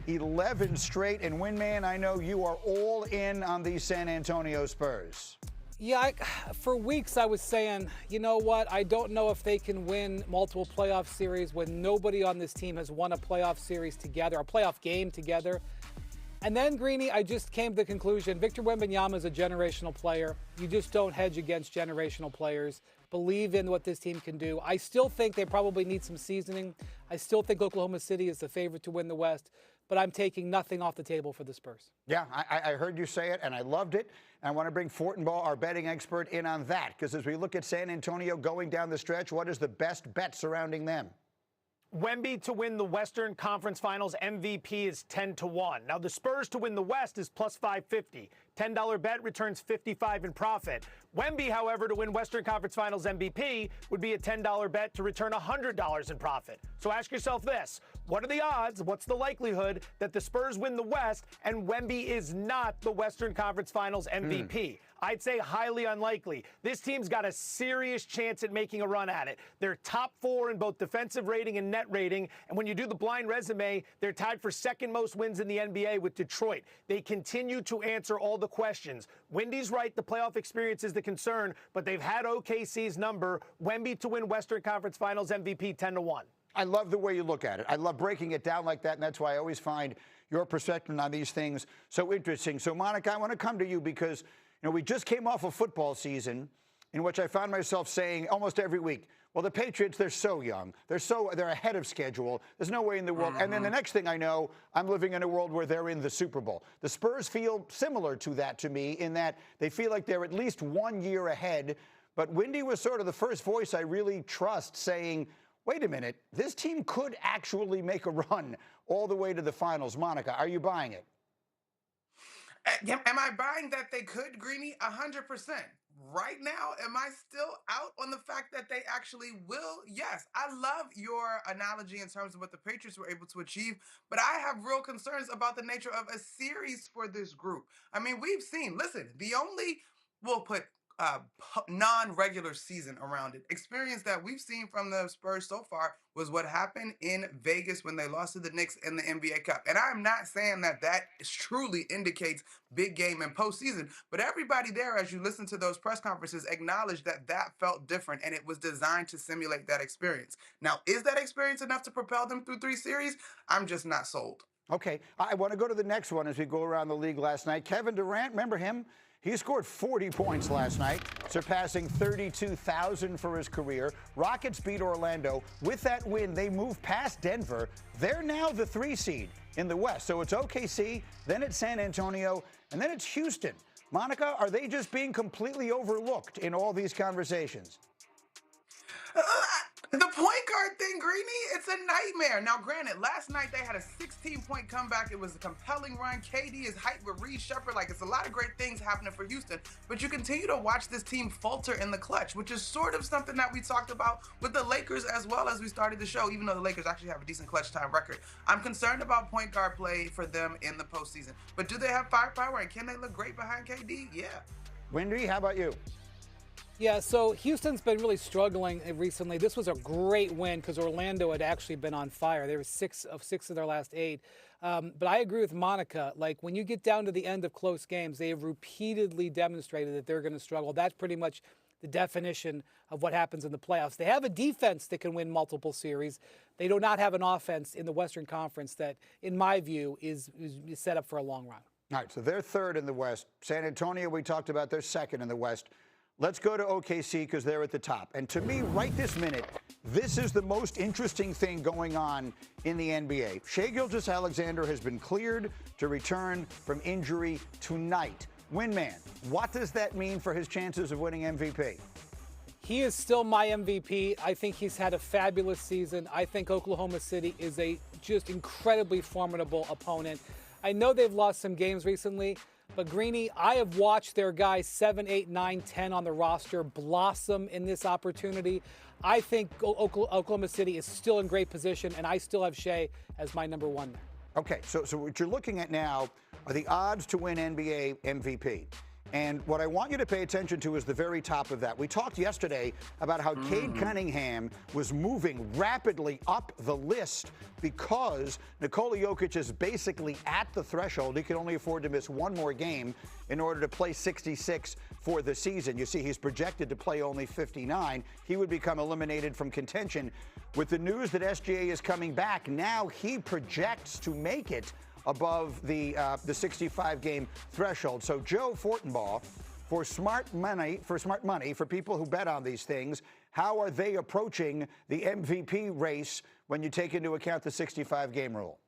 11 straight. And Winman, I know you are all in on the San Antonio Spurs. Yeah, for weeks I was saying, you know what, I don't know if they can win multiple playoff series when nobody on this team has won a playoff series together, a playoff game together. And then, Greeny, I just came to the conclusion, Victor Wembanyama is a generational player. You just don't hedge against generational players. Believe in what this team can do. I still think they probably need some seasoning. I still think Oklahoma City is the favorite to win the West, but I'm taking nothing off the table for the Spurs. Yeah, I heard you say it, and I loved it. And I want to bring Fortenbaugh, our betting expert, in on that, because as we look at San Antonio going down the stretch, what is the best bet surrounding them? Wemby to win the Western Conference Finals MVP is 10-1. Now, the Spurs to win the West is plus 550. $10 bet returns 55 in profit. Wemby, however, to win Western Conference Finals MVP would be a $10 bet to return $100 in profit. So ask yourself this. What are the odds? What's the likelihood that the Spurs win the West and Wemby is not the Western Conference Finals MVP? I'd say highly unlikely. This team's got a serious chance at making a run at it. They're top 4 in both defensive rating and net rating. And when you do the blind resume, they're tied for second most wins in the NBA with Detroit. They continue to answer all the questions. Wendy's right, the playoff experience is the concern, but they've had OKC's number. Wemby to win Western Conference Finals MVP 10-1. I love the way you look at it. I love breaking it down like that, and that's why I always find your perspective on these things so interesting. So, Monica, I want to come to you because we just came off a football season in which I found myself saying almost every week, well, the Patriots, they're so young. They're ahead of schedule. There's no way in the world. And then the next thing I know, I'm living in a world where they're in the Super Bowl. The Spurs feel similar to that to me in that they feel like they're at least 1 year ahead. But Wendy was sort of the first voice I really trust saying, wait a minute, this team could actually make a run all the way to the finals. Monica, are you buying it? Am I buying that they could, Greeny? 100%. Right now, am I still out on the fact that they actually will? Yes. I love your analogy in terms of what the Patriots were able to achieve, but I have real concerns about the nature of a series for this group. I mean, we've seen, listen, the only, we'll put non-regular season around it. Experience that we've seen from the Spurs so far was what happened in Vegas when they lost to the Knicks in the NBA Cup. And I'm not saying that truly indicates big game and postseason, but everybody there, as you listen to those press conferences, acknowledged that that felt different and it was designed to simulate that experience. Now, is that experience enough to propel them through 3 series? I'm just not sold. Okay, I want to go to the next one as we go around the league last night. Kevin Durant, remember him? He scored 40 points last night, surpassing 32,000 for his career. Rockets beat Orlando. With that win, they move past Denver. They're now the 3 seed in the West. So it's OKC, then it's San Antonio, and then it's Houston. Monica, are they just being completely overlooked in all these conversations? The point guard thing, Greeny, it's a nightmare. Now, granted, last night they had a 16-point comeback. It was a compelling run. KD is hyped with Reed Shepherd. Like, it's a lot of great things happening for Houston. But you continue to watch this team falter in the clutch, which is sort of something that we talked about with the Lakers as well as we started the show, even though the Lakers actually have a decent clutch time record. I'm concerned about point guard play for them in the postseason. But do they have firepower, and can they look great behind KD? Yeah. Wendy, how about you? Yeah, so Houston's been really struggling recently. This was a great win because Orlando had actually been on fire. They were 6 of their last 8. But I agree with Monica. Like, when you get down to the end of close games, they have repeatedly demonstrated that they're going to struggle. That's pretty much the definition of what happens in the playoffs. They have a defense that can win multiple series. They do not have an offense in the Western Conference that, in my view, is set up for a long run. All right, so they're 3rd in the West. San Antonio, we talked about, they're 2nd in the West. Let's go to OKC because they're at the top. And to me, right this minute, this is the most interesting thing going on in the NBA. Shai Gilgeous-Alexander has been cleared to return from injury tonight. Winman, what does that mean for his chances of winning MVP? He is still my MVP. I think he's had a fabulous season. I think Oklahoma City is a just incredibly formidable opponent. I know they've lost some games recently, but Greeny, I have watched their guys 7, 8, 9, 10 on the roster blossom in this opportunity. I think Oklahoma City is still in great position, and I still have Shai as my number 1 there. Okay, so what you're looking at now are the odds to win NBA MVP. And what I want you to pay attention to is the very top of that. We talked yesterday about how Cade Cunningham was moving rapidly up the list because Nikola Jokic is basically at the threshold. He can only afford to miss one more game in order to play 66 for the season. You see, he's projected to play only 59. He would become eliminated from contention. With the news that SGA is coming back, now he projects to make it above the 65-game threshold. So Joe Fortenbaugh, for smart money, for people who bet on these things, how are they approaching the MVP race when you take into account the 65-game rule?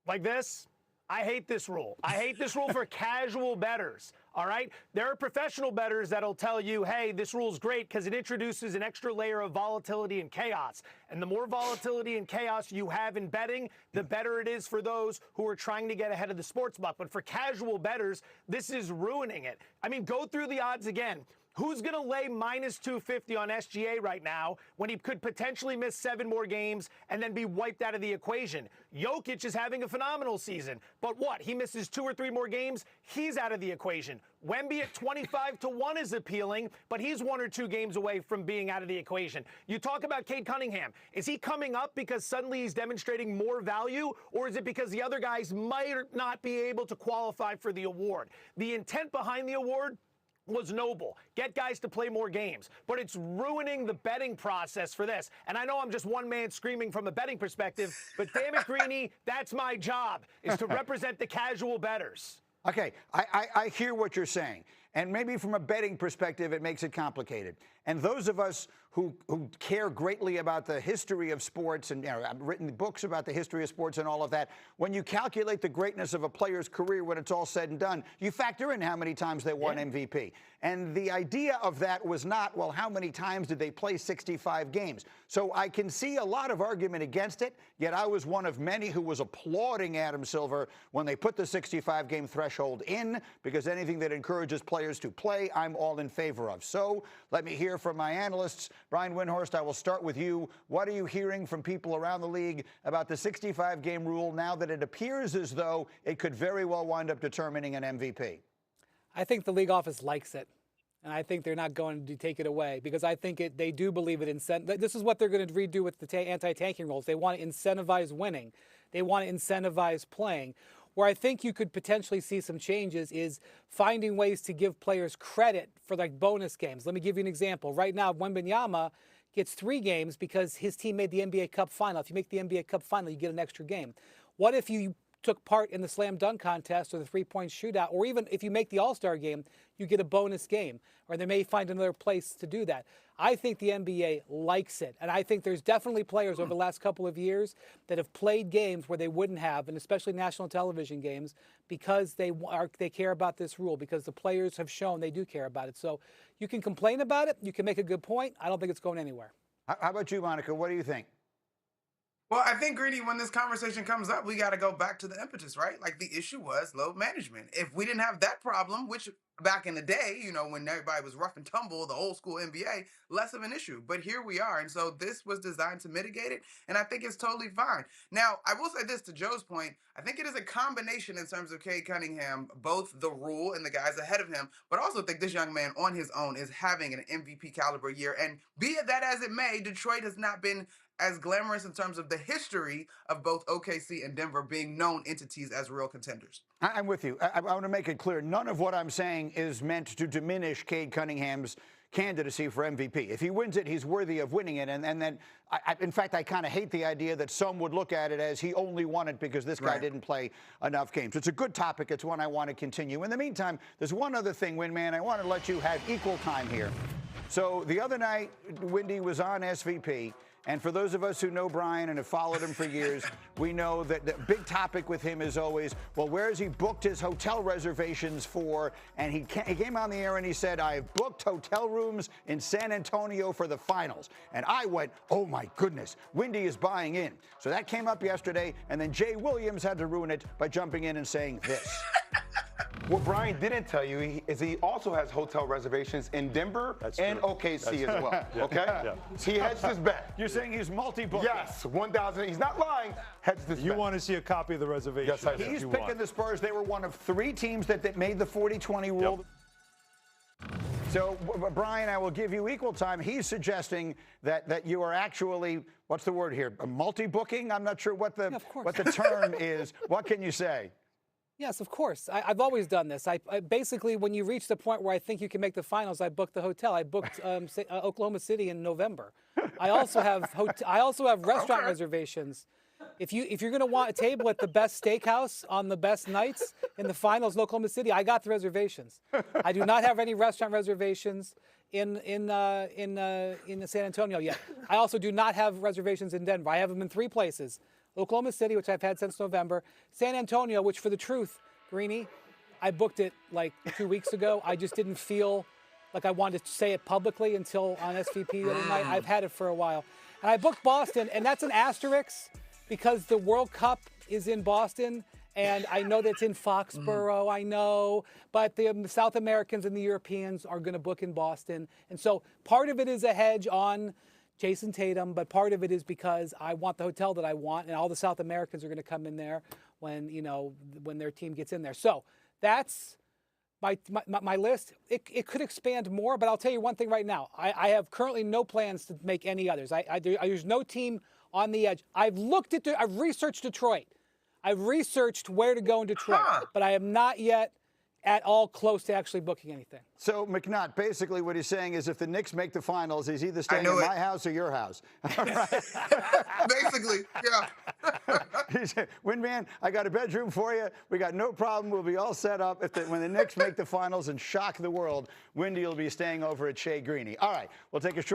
Like this? I hate this rule. I hate this rule for casual bettors, all right? There are professional bettors that'll tell you, hey, this rule's great because it introduces an extra layer of volatility and chaos. And the more volatility and chaos you have in betting, the better it is for those who are trying to get ahead of the sports book. But for casual bettors, this is ruining it. I mean, go through the odds again. Who's going to lay minus 250 on SGA right now when he could potentially miss 7 more games and then be wiped out of the equation? Jokic is having a phenomenal season, but what? He misses 2 or 3 more games, he's out of the equation. Wemby at 25-1 is appealing, but he's 1 or 2 games away from being out of the equation. You talk about Cade Cunningham. Is he coming up because suddenly he's demonstrating more value, or is it because the other guys might not be able to qualify for the award? The intent behind the award was noble. Get guys to play more games. But it's ruining the betting process for this. And I know I'm just one man screaming from a betting perspective, but damn it, Greeny, that's my job, is to represent the casual bettors. Okay, I hear what you're saying. And maybe from a betting perspective, it makes it complicated. And those of us who care greatly about the history of sports, and I've written books about the history of sports and all of that, when you calculate the greatness of a player's career when it's all said and done, you factor in how many times they won MVP. And the idea of that was not, well, how many times did they play 65 games? So I can see a lot of argument against it, yet I was one of many who was applauding Adam Silver when they put the 65-game threshold in, because anything that encourages players to play, I'm all in favor of. So let me hear from my analysts. Brian Windhorst, I will start with you. What are you hearing from people around the league about the 65-game rule now that it appears as though it could very well wind up determining an MVP? I think the league office likes it, and I think they're not going to take it away because I think they do believe it. This is what they're going to redo with the anti-tanking rules. They want to incentivize winning. They want to incentivize playing. Where I think you could potentially see some changes is finding ways to give players credit for like bonus games. Let me give you an example. Right now, Wembanyama gets 3 games because his team made the NBA Cup final. If you make the NBA Cup final, you get an extra game. What if you took part in the slam dunk contest or the three-point shootout, or even if you make the All-Star game, you get a bonus game, or they may find another place to do that. I think the NBA likes it, and I think there's definitely players over the last couple of years that have played games where they wouldn't have, and especially national television games, because they care about this rule, because the players have shown they do care about it. So you can complain about it, you can make a good point. I don't think it's going anywhere. How about you, Monica? What do you think? Well, I think, Greeny, when this conversation comes up, we got to go back to the impetus, right? Like, the issue was load management. If we didn't have that problem, which back in the day, you know, when everybody was rough and tumble, the old school NBA, less of an issue. But here we are. And so this was designed to mitigate it. And I think it's totally fine. Now, I will say this to Joe's point. I think it is a combination in terms of Cade Cunningham, both the rule and the guys ahead of him, but also think this young man on his own is having an MVP caliber year. And be it that as it may, Detroit has not been as glamorous in terms of the history of both OKC and Denver being known entities as real contenders. I'm with you. I want to make it clear. None of what I'm saying is meant to diminish Cade Cunningham's candidacy for MVP. If he wins it, he's worthy of winning it. And then, in fact, I kind of hate the idea that some would look at it as he only won it because this guy didn't play enough games. It's a good topic. It's one I want to continue. In the meantime, there's one other thing, Windman. I want to let you have equal time here. So the other night, Windy was on SVP. And for those of us who know Brian and have followed him for years, we know that the big topic with him is always, well, where has he booked his hotel reservations for? And he came on the air and he said, I've booked hotel rooms in San Antonio for the finals. And I went, oh, my goodness, Windy is buying in. So that came up yesterday, and then Jay Williams had to ruin it by jumping in and saying this. What Brian didn't tell you is he also has hotel reservations in Denver and OKC as well. Okay? He hedged his bet. You're saying he's multi-booking? Yes, 1,000. He's not lying. Hedged his bet. You want to see a copy of the reservation? Yes, I do. He's picking the Spurs. They were one of 3 teams that made the 40-20 rule. Yep. So, Brian, I will give you equal time. He's suggesting that you are actually, what's the word here, multi-booking? I'm not sure what the term is. What can you say? Yes, of course. I've always done this. I basically, when you reach the point where I think you can make the finals, I book the hotel. I booked Oklahoma City in November. I also have restaurant reservations. If you're going to want a table at the best steakhouse on the best nights in the finals in Oklahoma City, I got the reservations. I do not have any restaurant reservations in San Antonio yet. I also do not have reservations in Denver. I have them in 3 places. Oklahoma City, which I've had since November. San Antonio, which for the truth, Greeny, I booked it like 2 weeks ago. I just didn't feel like I wanted to say it publicly until on SVP the other night. I've had it for a while. And I booked Boston, and that's an asterisk because the World Cup is in Boston, and I know that's in Foxborough, I know, but the South Americans and the Europeans are going to book in Boston. And so part of it is a hedge on Jason Tatum, but part of it is because I want the hotel that I want, and all the South Americans are going to come in there when their team gets in there. So that's my list. It could expand more, but I'll tell you one thing right now. I have currently no plans to make any others. There's no team on the edge. I've researched Detroit. I've researched where to go in Detroit, but I am not yet at all close to actually booking anything. So, McNutt, basically what he's saying is if the Knicks make the finals, he's either staying in my house or your house. All right? Basically, yeah. He said, Windman, I got a bedroom for you. We got no problem. We'll be all set up. When the Knicks make the finals and shock the world, Windy will be staying over at Shea Greeny. All right, we'll take a short